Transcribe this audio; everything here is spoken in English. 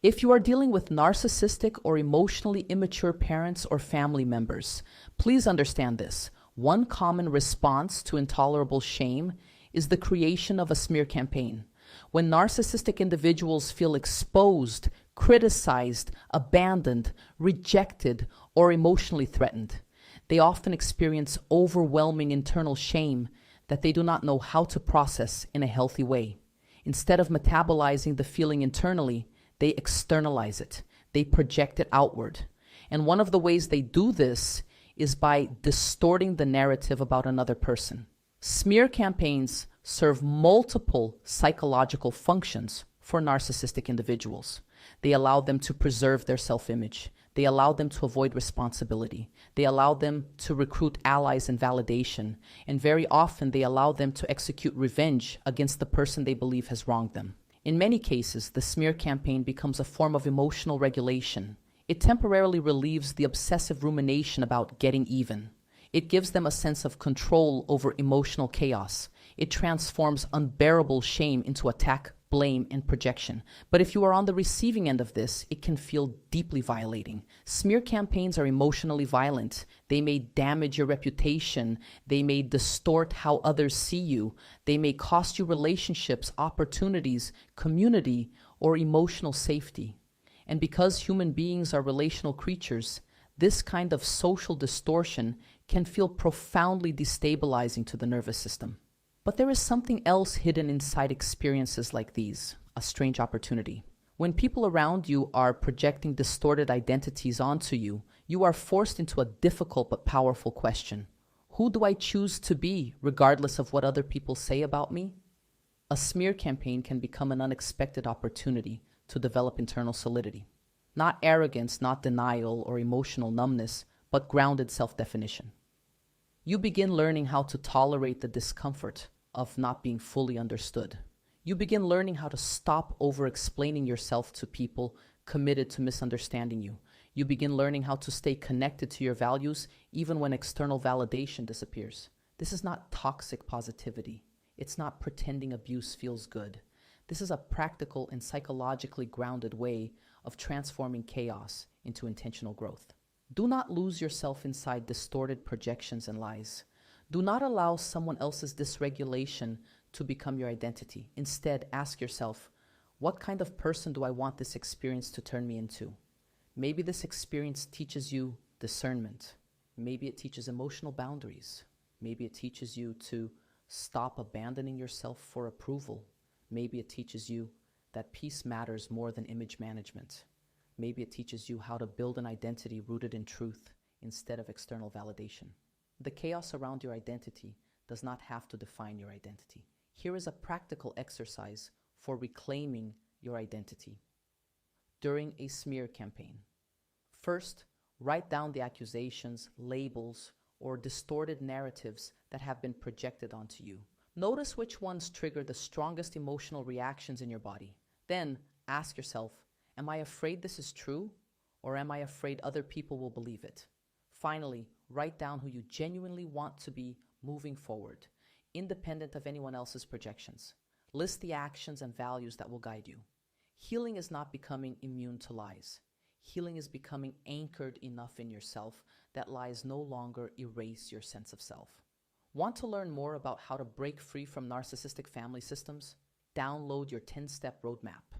If you are dealing with narcissistic or emotionally immature parents or family members, please understand this. One common response to intolerable shame is the creation of a smear campaign. When narcissistic individuals feel exposed, criticized, abandoned, rejected, or emotionally threatened, they often experience overwhelming internal shame that they do not know how to process in a healthy way. Instead of metabolizing the feeling internally, they externalize it. They project it outward. And one of the ways they do this is by distorting the narrative about another person. Smear campaigns serve multiple psychological functions for narcissistic individuals. They allow them to preserve their self-image. They allow them to avoid responsibility. They allow them to recruit allies and validation. And very often they allow them to execute revenge against the person they believe has wronged them. In many cases, the smear campaign becomes a form of emotional regulation. It temporarily relieves the obsessive rumination about getting even. It gives them a sense of control over emotional chaos. It transforms unbearable shame into attack, blame, and projection. But if you are on the receiving end of this, it can feel deeply violating. Smear campaigns are emotionally violent. They may damage your reputation. They may distort how others see you. They may cost you relationships, opportunities, community, or emotional safety. And because human beings are relational creatures, this kind of social distortion can feel profoundly destabilizing to the nervous system. But there is something else hidden inside experiences like these, a strange opportunity. When people around you are projecting distorted identities onto you, you are forced into a difficult but powerful question. Who do I choose to be, regardless of what other people say about me? A smear campaign can become an unexpected opportunity to develop internal solidity. Not arrogance, not denial or emotional numbness, but grounded self-definition. You begin learning how to tolerate the discomfort of not being fully understood. You begin learning how to stop over-explaining yourself to people committed to misunderstanding you. You begin learning how to stay connected to your values even when external validation disappears. This is not toxic positivity. It's not pretending abuse feels good. This is a practical and psychologically grounded way of transforming chaos into intentional growth. Do not lose yourself inside distorted projections and lies. Do not allow someone else's dysregulation to become your identity. Instead, ask yourself, what kind of person do I want this experience to turn me into? Maybe this experience teaches you discernment. Maybe it teaches emotional boundaries. Maybe it teaches you to stop abandoning yourself for approval. Maybe it teaches you that peace matters more than image management. Maybe it teaches you how to build an identity rooted in truth instead of external validation. The chaos around your identity does not have to define your identity. Here is a practical exercise for reclaiming your identity during a smear campaign. First, write down the accusations, labels, or distorted narratives that have been projected onto you. Notice which ones trigger the strongest emotional reactions in your body. Then ask yourself, am I afraid this is true, or am I afraid other people will believe it? Finally, write down who you genuinely want to be moving forward, independent of anyone else's projections. List the actions and values that will guide you. Healing is not becoming immune to lies. Healing is becoming anchored enough in yourself that lies no longer erase your sense of self. Want to learn more about how to break free from narcissistic family systems? Download your 10-step roadmap.